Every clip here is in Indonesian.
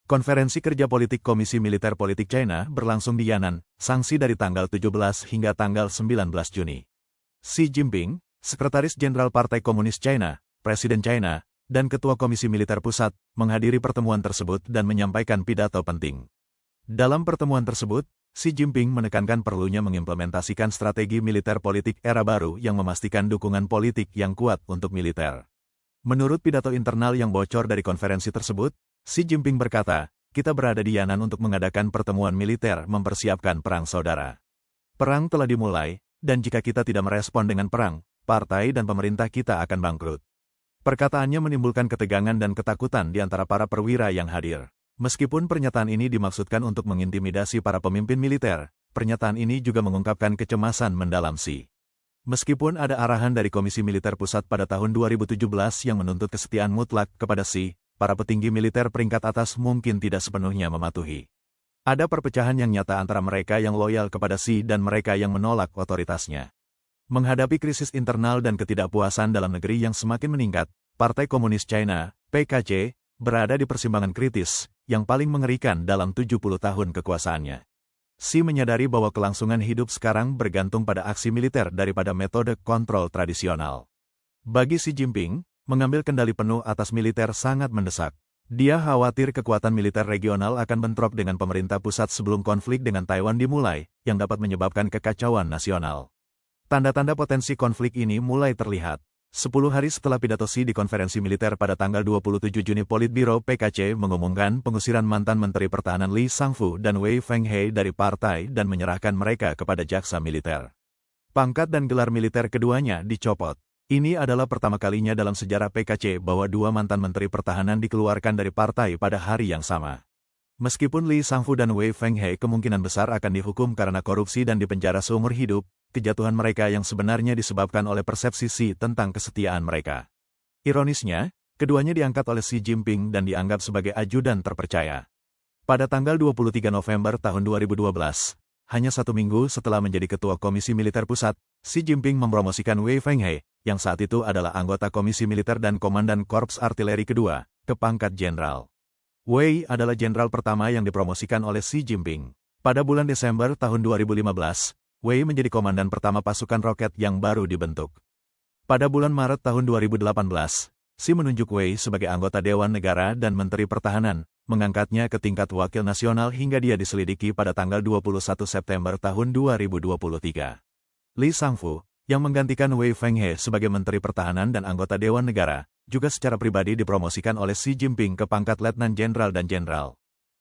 Konferensi Kerja Politik Komisi Militer Politik China berlangsung di Yan'an, Shaanxi dari tanggal 17 hingga tanggal 19 Juni. Xi Jinping, Sekretaris Jenderal Partai Komunis China, Presiden China, dan Ketua Komisi Militer Pusat, menghadiri pertemuan tersebut dan menyampaikan pidato penting. Dalam pertemuan tersebut, Xi Jinping menekankan perlunya mengimplementasikan strategi militer politik era baru yang memastikan dukungan politik yang kuat untuk militer. Menurut pidato internal yang bocor dari konferensi tersebut, Xi Jinping berkata, "Kita berada di Yan'an untuk mengadakan pertemuan militer mempersiapkan perang saudara. Perang telah dimulai, dan jika kita tidak merespon dengan perang, partai dan pemerintah kita akan bangkrut." Perkataannya menimbulkan ketegangan dan ketakutan di antara para perwira yang hadir. Meskipun pernyataan ini dimaksudkan untuk mengintimidasi para pemimpin militer, pernyataan ini juga mengungkapkan kecemasan mendalam Xi. Meskipun ada arahan dari Komisi Militer Pusat pada tahun 2017 yang menuntut kesetiaan mutlak kepada Xi, para petinggi militer peringkat atas mungkin tidak sepenuhnya mematuhi. Ada perpecahan yang nyata antara mereka yang loyal kepada Xi dan mereka yang menolak otoritasnya. Menghadapi krisis internal dan ketidakpuasan dalam negeri yang semakin meningkat, Partai Komunis China, PKC, berada di persimpangan kritis, yang paling mengerikan dalam 70 tahun kekuasaannya. Xi menyadari bahwa kelangsungan hidup sekarang bergantung pada aksi militer daripada metode kontrol tradisional. Bagi Xi Jinping, mengambil kendali penuh atas militer sangat mendesak. Dia khawatir kekuatan militer regional akan bentrok dengan pemerintah pusat sebelum konflik dengan Taiwan dimulai, yang dapat menyebabkan kekacauan nasional. Tanda-tanda potensi konflik ini mulai terlihat. 10 hari setelah pidato Xi di konferensi militer pada tanggal 27 Juni, Politbiro PKC mengumumkan pengusiran mantan Menteri Pertahanan Li Shangfu dan Wei Fenghe dari partai dan menyerahkan mereka kepada jaksa militer. Pangkat dan gelar militer keduanya dicopot. Ini adalah pertama kalinya dalam sejarah PKC bahwa dua mantan Menteri Pertahanan dikeluarkan dari partai pada hari yang sama. Meskipun Li Shangfu dan Wei Fenghe kemungkinan besar akan dihukum karena korupsi dan dipenjara seumur hidup, kejatuhan mereka yang sebenarnya disebabkan oleh persepsi Xi tentang kesetiaan mereka. Ironisnya, keduanya diangkat oleh Xi Jinping dan dianggap sebagai ajudan terpercaya. Pada tanggal 23 November tahun 2012, hanya 1 minggu setelah menjadi Ketua Komisi Militer Pusat, Xi Jinping mempromosikan Wei Fenghe, yang saat itu adalah anggota Komisi Militer dan Komandan Korps Artileri Kedua, ke pangkat jenderal. Wei adalah jenderal pertama yang dipromosikan oleh Xi Jinping. Pada bulan Desember tahun 2015, Wei menjadi komandan pertama pasukan roket yang baru dibentuk. Pada bulan Maret tahun 2018, Xi menunjuk Wei sebagai anggota Dewan Negara dan Menteri Pertahanan, mengangkatnya ke tingkat wakil nasional hingga dia diselidiki pada tanggal 21 September tahun 2023. Li Shangfu, yang menggantikan Wei Fenghe sebagai Menteri Pertahanan dan anggota Dewan Negara, juga secara pribadi dipromosikan oleh Xi Jinping ke pangkat Letnan Jenderal dan Jenderal.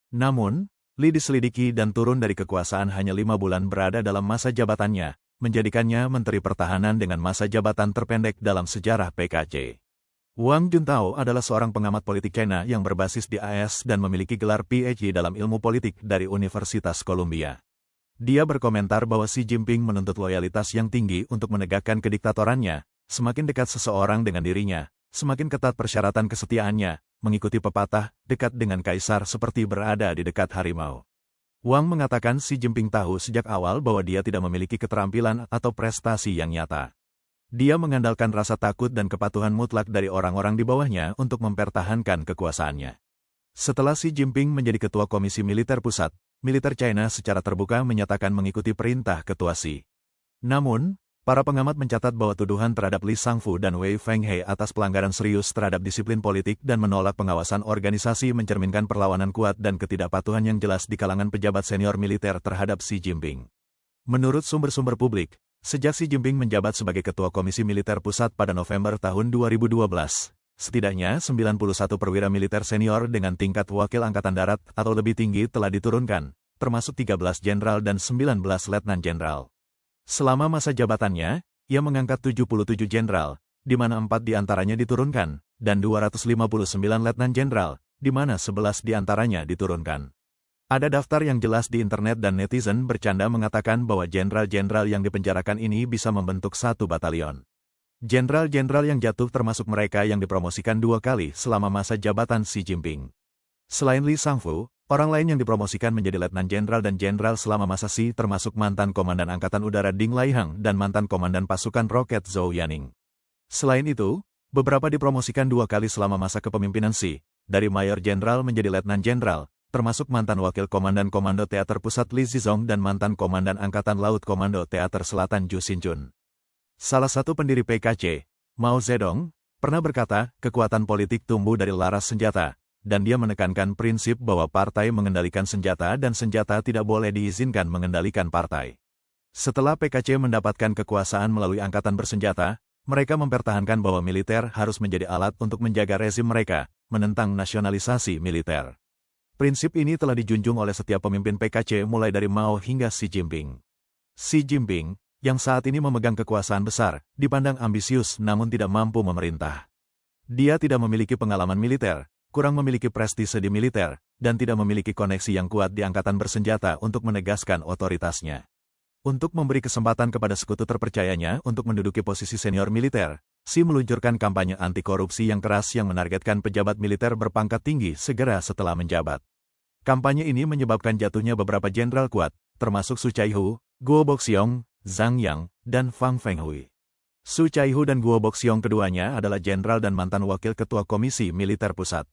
Namun, Li diselidiki dan turun dari kekuasaan hanya 5 bulan berada dalam masa jabatannya, menjadikannya Menteri Pertahanan dengan masa jabatan terpendek dalam sejarah PKC. Wang Juntao adalah seorang pengamat politik China yang berbasis di AS dan memiliki gelar PhD dalam ilmu politik dari Universitas Columbia. Dia berkomentar bahwa Xi Jinping menuntut loyalitas yang tinggi untuk menegakkan kediktatorannya. Semakin dekat seseorang dengan dirinya, semakin ketat persyaratan kesetiaannya, mengikuti pepatah, dekat dengan kaisar seperti berada di dekat harimau. Wang mengatakan Xi Jinping tahu sejak awal bahwa dia tidak memiliki keterampilan atau prestasi yang nyata. Dia mengandalkan rasa takut dan kepatuhan mutlak dari orang-orang di bawahnya untuk mempertahankan kekuasaannya. Setelah Xi Jinping menjadi Ketua Komisi Militer Pusat, militer China secara terbuka menyatakan mengikuti perintah Ketua Xi. Namun, para pengamat mencatat bahwa tuduhan terhadap Li Shangfu dan Wei Fenghe atas pelanggaran serius terhadap disiplin politik dan menolak pengawasan organisasi mencerminkan perlawanan kuat dan ketidakpatuhan yang jelas di kalangan pejabat senior militer terhadap Xi Jinping. Menurut sumber-sumber publik, sejak Xi Jinping menjabat sebagai Ketua Komisi Militer Pusat pada November tahun 2012, setidaknya 91 perwira militer senior dengan tingkat wakil angkatan darat atau lebih tinggi telah diturunkan, termasuk 13 jenderal dan 19 letnan jenderal. Selama masa jabatannya, ia mengangkat 77 jenderal, di mana 4 diantaranya diturunkan, dan 259 letnan jenderal, di mana 11 diantaranya diturunkan. Ada daftar yang jelas di internet dan netizen bercanda mengatakan bahwa jenderal-jenderal yang dipenjarakan ini bisa membentuk satu batalion. Jenderal-jenderal yang jatuh termasuk mereka yang dipromosikan 2 kali selama masa jabatan Xi Jinping. Selain Li Shangfu, orang lain yang dipromosikan menjadi letnan jenderal dan jenderal selama masa Xi termasuk mantan Komandan Angkatan Udara Ding Laihang dan mantan Komandan Pasukan Roket Zhou Yaning. Selain itu, beberapa dipromosikan 2 kali selama masa kepemimpinan Xi, dari mayor jenderal menjadi letnan jenderal, termasuk mantan Wakil Komandan Komando Teater Pusat Li Zizong dan mantan Komandan Angkatan Laut Komando Teater Selatan Ju Xinjun. Salah satu pendiri PKC, Mao Zedong, pernah berkata, kekuatan politik tumbuh dari laras senjata, dan dia menekankan prinsip bahwa partai mengendalikan senjata dan senjata tidak boleh diizinkan mengendalikan partai. Setelah PKC mendapatkan kekuasaan melalui angkatan bersenjata, mereka mempertahankan bahwa militer harus menjadi alat untuk menjaga rezim mereka, menentang nasionalisasi militer. Prinsip ini telah dijunjung oleh setiap pemimpin PKC mulai dari Mao hingga Xi Jinping. Xi Jinping, yang saat ini memegang kekuasaan besar, dipandang ambisius namun tidak mampu memerintah. Dia tidak memiliki pengalaman militer, kurang memiliki prestise di militer, dan tidak memiliki koneksi yang kuat di angkatan bersenjata untuk menegaskan otoritasnya. Untuk memberi kesempatan kepada sekutu terpercayanya untuk menduduki posisi senior militer, Xi meluncurkan kampanye anti-korupsi yang keras yang menargetkan pejabat militer berpangkat tinggi segera setelah menjabat. Kampanye ini menyebabkan jatuhnya beberapa jenderal kuat, termasuk Su Chaihu, Guo Boxiong, Zhang Yang, dan Fang Fenghui. Su Chaihu dan Guo Boxiong keduanya adalah jenderal dan mantan wakil ketua Komisi Militer Pusat.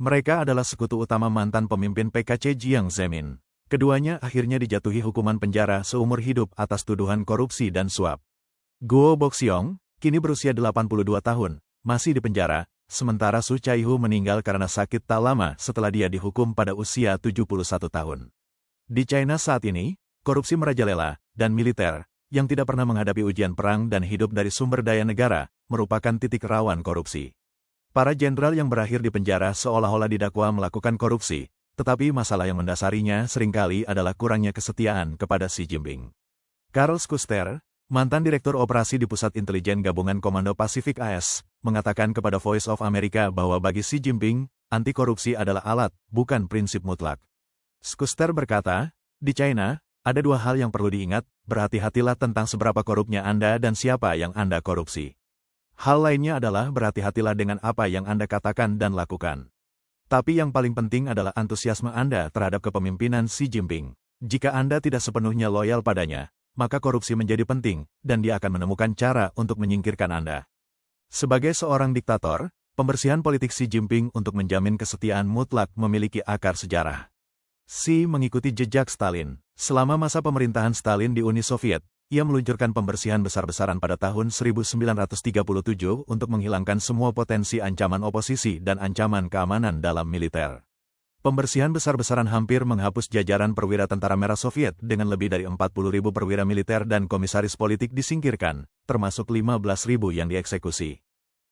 Mereka adalah sekutu utama mantan pemimpin PKC Jiang Zemin. Keduanya akhirnya dijatuhi hukuman penjara seumur hidup atas tuduhan korupsi dan suap. Guo Boxiong, kini berusia 82 tahun, masih di penjara, sementara Su Chaihu meninggal karena sakit tak lama setelah dia dihukum pada usia 71 tahun. Di China saat ini, korupsi merajalela, dan militer, yang tidak pernah menghadapi ujian perang dan hidup dari sumber daya negara, merupakan titik rawan korupsi. Para jenderal yang berakhir di penjara seolah-olah didakwa melakukan korupsi, tetapi masalah yang mendasarinya seringkali adalah kurangnya kesetiaan kepada Xi Jinping. Karl Schuster, mantan Direktur Operasi di Pusat Intelijen Gabungan Komando Pasifik AS, mengatakan kepada Voice of America bahwa bagi Xi Jinping, anti korupsi adalah alat, bukan prinsip mutlak. Schuster berkata, di China, ada dua hal yang perlu diingat, berhati-hatilah tentang seberapa korupnya Anda dan siapa yang Anda korupsi. Hal lainnya adalah berhati-hatilah dengan apa yang Anda katakan dan lakukan. Tapi yang paling penting adalah antusiasme Anda terhadap kepemimpinan Xi Jinping. Jika Anda tidak sepenuhnya loyal padanya, maka korupsi menjadi penting, dan dia akan menemukan cara untuk menyingkirkan Anda. Sebagai seorang diktator, pembersihan politik Xi Jinping untuk menjamin kesetiaan mutlak memiliki akar sejarah. Xi mengikuti jejak Stalin. Selama masa pemerintahan Stalin di Uni Soviet, ia meluncurkan pembersihan besar-besaran pada tahun 1937 untuk menghilangkan semua potensi ancaman oposisi dan ancaman keamanan dalam militer. Pembersihan besar-besaran hampir menghapus jajaran perwira tentara merah Soviet dengan lebih dari 40.000 perwira militer dan komisaris politik disingkirkan, termasuk 15.000 yang dieksekusi.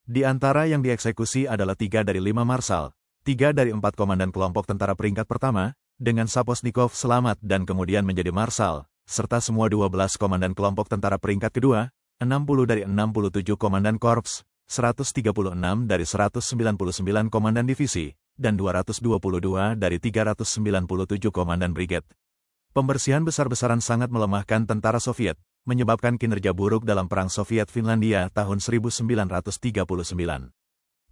Di antara yang dieksekusi adalah 3 dari 5 marsal, 3 dari 4 komandan kelompok tentara peringkat pertama, dengan Saposnikov selamat dan kemudian menjadi marsal, serta semua 12 komandan kelompok tentara peringkat kedua, 60 dari 67 komandan korps, 136 dari 199 komandan divisi, dan 222 dari 397 komandan brigade. Pembersihan besar-besaran sangat melemahkan tentara Soviet, menyebabkan kinerja buruk dalam Perang Soviet-Finlandia tahun 1939.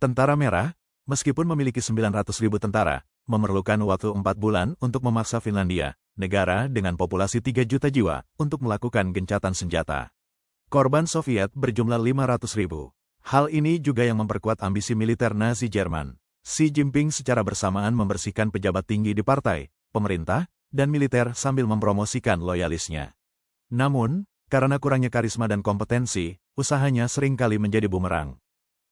Tentara Merah, meskipun memiliki 900.000 tentara, memerlukan waktu 4 bulan untuk memaksa Finlandia, negara dengan populasi 3 juta jiwa, untuk melakukan gencatan senjata. Korban Soviet berjumlah 500.000. Hal ini juga yang memperkuat ambisi militer Nazi Jerman. Xi Jinping secara bersamaan membersihkan pejabat tinggi di partai, pemerintah, dan militer sambil mempromosikan loyalisnya. Namun, karena kurangnya karisma dan kompetensi, usahanya seringkali menjadi bumerang.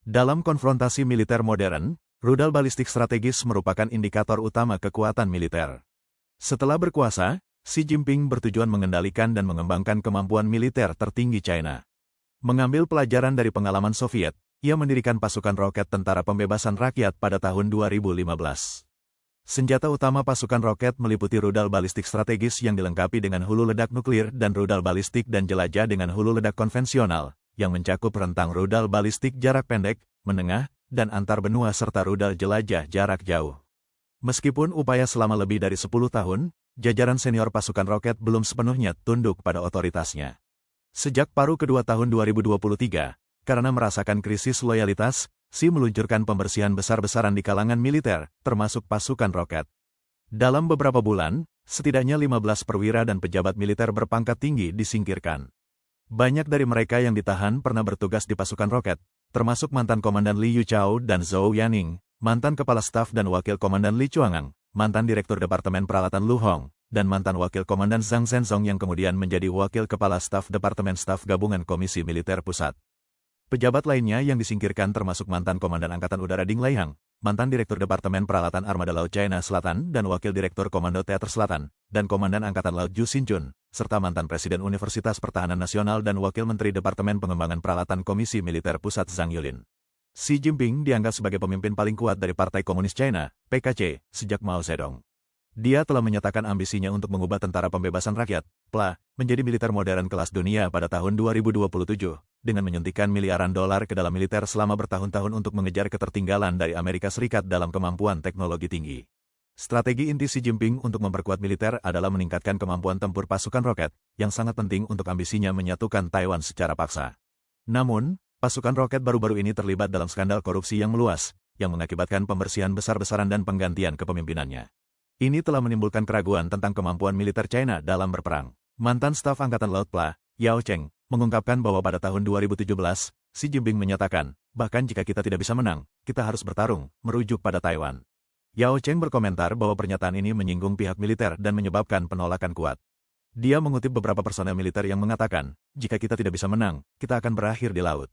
Dalam konfrontasi militer modern, rudal balistik strategis merupakan indikator utama kekuatan militer. Setelah berkuasa, Xi Jinping bertujuan mengendalikan dan mengembangkan kemampuan militer tertinggi China. Mengambil pelajaran dari pengalaman Soviet, ia mendirikan pasukan roket Tentara Pembebasan Rakyat pada tahun 2015. Senjata utama pasukan roket meliputi rudal balistik strategis yang dilengkapi dengan hulu ledak nuklir dan rudal balistik dan jelajah dengan hulu ledak konvensional, yang mencakup rentang rudal balistik jarak pendek, menengah, dan antar benua serta rudal jelajah jarak jauh. Meskipun upaya selama lebih dari 10 tahun, jajaran senior pasukan roket belum sepenuhnya tunduk pada otoritasnya. Sejak paruh kedua tahun 2023, karena merasakan krisis loyalitas, Xi meluncurkan pembersihan besar-besaran di kalangan militer, termasuk pasukan roket. Dalam beberapa bulan, setidaknya 15 perwira dan pejabat militer berpangkat tinggi disingkirkan. Banyak dari mereka yang ditahan pernah bertugas di pasukan roket, termasuk mantan Komandan Li Yuchao dan Zhou Yaning, mantan Kepala Staf dan Wakil Komandan Li Chuangang, mantan Direktur Departemen Peralatan Lu Hong, dan mantan Wakil Komandan Zhang Zhenzong yang kemudian menjadi Wakil Kepala Staf Departemen Staf Gabungan Komisi Militer Pusat. Pejabat lainnya yang disingkirkan termasuk mantan Komandan Angkatan Udara Ding Leihang, mantan Direktur Departemen Peralatan Armada Laut China Selatan dan Wakil Direktur Komando Teater Selatan, dan Komandan Angkatan Laut Ju Xinjun, serta mantan Presiden Universitas Pertahanan Nasional dan Wakil Menteri Departemen Pengembangan Peralatan Komisi Militer Pusat Zhang Yulin. Xi Jinping dianggap sebagai pemimpin paling kuat dari Partai Komunis China, PKC, sejak Mao Zedong. Dia telah menyatakan ambisinya untuk mengubah Tentara Pembebasan Rakyat, PLA, menjadi militer modern kelas dunia pada tahun 2027, dengan menyuntikkan miliaran dolar ke dalam militer selama bertahun-tahun untuk mengejar ketertinggalan dari Amerika Serikat dalam kemampuan teknologi tinggi. Strategi inti Xi Jinping untuk memperkuat militer adalah meningkatkan kemampuan tempur pasukan roket, yang sangat penting untuk ambisinya menyatukan Taiwan secara paksa. Namun, pasukan roket baru-baru ini terlibat dalam skandal korupsi yang meluas, yang mengakibatkan pembersihan besar-besaran dan penggantian kepemimpinannya. Ini telah menimbulkan keraguan tentang kemampuan militer China dalam berperang. Mantan staf Angkatan Laut PLA, Yao Cheng, mengungkapkan bahwa pada tahun 2017, Xi Jinping menyatakan, bahkan jika kita tidak bisa menang, kita harus bertarung, merujuk pada Taiwan. Yao Cheng berkomentar bahwa pernyataan ini menyinggung pihak militer dan menyebabkan penolakan kuat. Dia mengutip beberapa personel militer yang mengatakan, jika kita tidak bisa menang, kita akan berakhir di laut.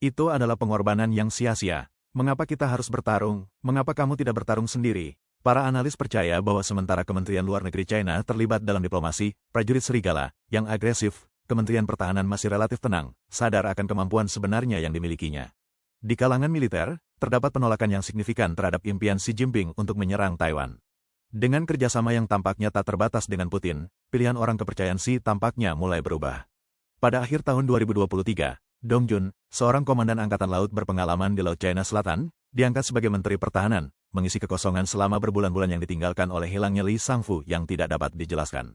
Itu adalah pengorbanan yang sia-sia. Mengapa kita harus bertarung? Mengapa kamu tidak bertarung sendiri? Para analis percaya bahwa sementara Kementerian Luar Negeri China terlibat dalam diplomasi, prajurit serigala, yang agresif, Kementerian Pertahanan masih relatif tenang, sadar akan kemampuan sebenarnya yang dimilikinya. Di kalangan militer, terdapat penolakan yang signifikan terhadap impian Xi Jinping untuk menyerang Taiwan. Dengan kerjasama yang tampaknya tak terbatas dengan Putin, pilihan orang kepercayaan Xi tampaknya mulai berubah. Pada akhir tahun 2023, Dong Jun, seorang komandan Angkatan Laut berpengalaman di Laut China Selatan, diangkat sebagai Menteri Pertahanan, mengisi kekosongan selama berbulan-bulan yang ditinggalkan oleh hilangnya Li Shangfu yang tidak dapat dijelaskan.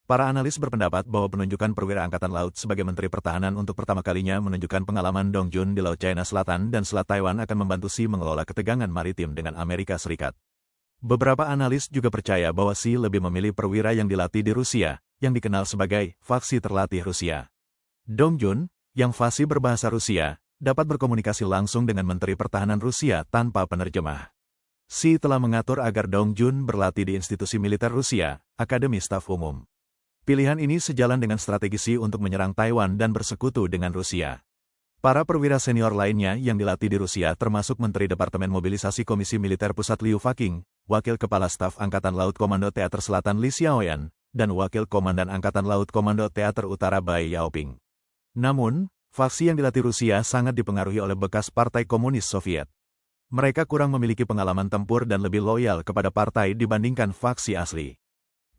Para analis berpendapat bahwa penunjukan perwira Angkatan Laut sebagai Menteri Pertahanan untuk pertama kalinya menunjukkan pengalaman Dong Jun di Laut China Selatan dan Selat Taiwan akan membantu Xi mengelola ketegangan maritim dengan Amerika Serikat. Beberapa analis juga percaya bahwa Xi lebih memilih perwira yang dilatih di Rusia, yang dikenal sebagai faksi terlatih Rusia. Dong Jun, yang fasih berbahasa Rusia, dapat berkomunikasi langsung dengan Menteri Pertahanan Rusia tanpa penerjemah. Xi telah mengatur agar Dong Jun berlatih di institusi militer Rusia, Akademi Staf Umum. Pilihan ini sejalan dengan strategi Xi untuk menyerang Taiwan dan bersekutu dengan Rusia. Para perwira senior lainnya yang dilatih di Rusia termasuk Menteri Departemen Mobilisasi Komisi Militer Pusat Liu Faking, Wakil Kepala Staf Angkatan Laut Komando Teater Selatan Li Xiaoyan, dan Wakil Komandan Angkatan Laut Komando Teater Utara Bai Yaoping. Namun, faksi yang dilatih Rusia sangat dipengaruhi oleh bekas Partai Komunis Soviet. Mereka kurang memiliki pengalaman tempur dan lebih loyal kepada partai dibandingkan faksi asli.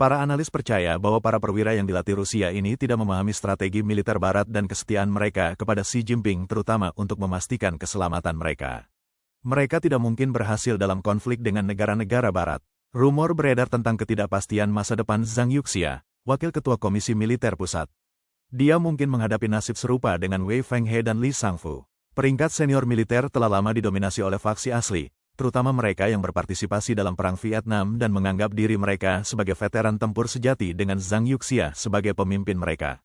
Para analis percaya bahwa para perwira yang dilatih Rusia ini tidak memahami strategi militer Barat dan kesetiaan mereka kepada Xi Jinping terutama untuk memastikan keselamatan mereka. Mereka tidak mungkin berhasil dalam konflik dengan negara-negara Barat. Rumor beredar tentang ketidakpastian masa depan Zhang Yuxia, Wakil Ketua Komisi Militer Pusat. Dia mungkin menghadapi nasib serupa dengan Wei Fenghe dan Li Shangfu. Peringkat senior militer telah lama didominasi oleh faksi asli, terutama mereka yang berpartisipasi dalam Perang Vietnam dan menganggap diri mereka sebagai veteran tempur sejati dengan Zhang Yuxia sebagai pemimpin mereka.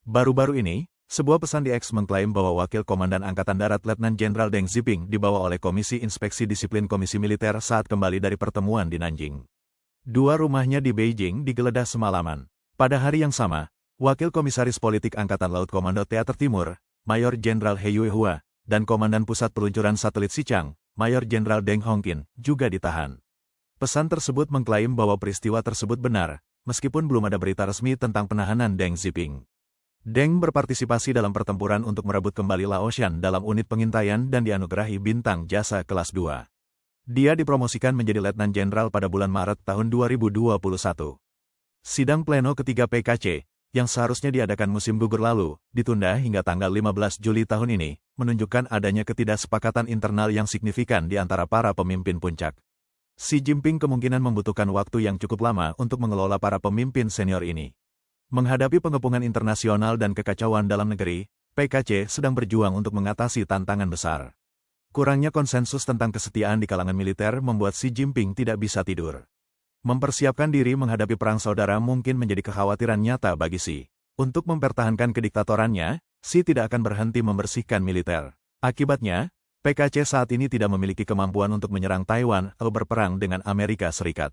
Baru-baru ini, sebuah pesan di X mengklaim bahwa Wakil Komandan Angkatan Darat Letnan Jenderal Deng Xiping dibawa oleh Komisi Inspeksi Disiplin Komisi Militer saat kembali dari pertemuan di Nanjing. Dua rumahnya di Beijing digeledah semalaman. Pada hari yang sama, Wakil Komisaris Politik Angkatan Laut Komando Teater Timur, Mayor Jenderal He Yuehua, dan Komandan Pusat Peluncuran Satelit Xichang, Mayor Jenderal Deng Hongqin, juga ditahan. Pesan tersebut mengklaim bahwa peristiwa tersebut benar, meskipun belum ada berita resmi tentang penahanan Deng Xiping. Deng berpartisipasi dalam pertempuran untuk merebut kembali Laosian dalam unit pengintaian dan dianugerahi bintang jasa kelas 2. Dia dipromosikan menjadi Letnan Jenderal pada bulan Maret tahun 2021. Sidang pleno ketiga PKC, yang seharusnya diadakan musim gugur lalu, ditunda hingga tanggal 15 Juli tahun ini, menunjukkan adanya ketidaksepakatan internal yang signifikan di antara para pemimpin puncak. Xi Jinping kemungkinan membutuhkan waktu yang cukup lama untuk mengelola para pemimpin senior ini. Menghadapi pengepungan internasional dan kekacauan dalam negeri, PKC sedang berjuang untuk mengatasi tantangan besar. Kurangnya konsensus tentang kesetiaan di kalangan militer membuat Xi Jinping tidak bisa tidur. Mempersiapkan diri menghadapi perang saudara mungkin menjadi kekhawatiran nyata bagi Xi. Untuk mempertahankan kediktatorannya, Xi tidak akan berhenti membersihkan militer. Akibatnya, PKC saat ini tidak memiliki kemampuan untuk menyerang Taiwan atau berperang dengan Amerika Serikat.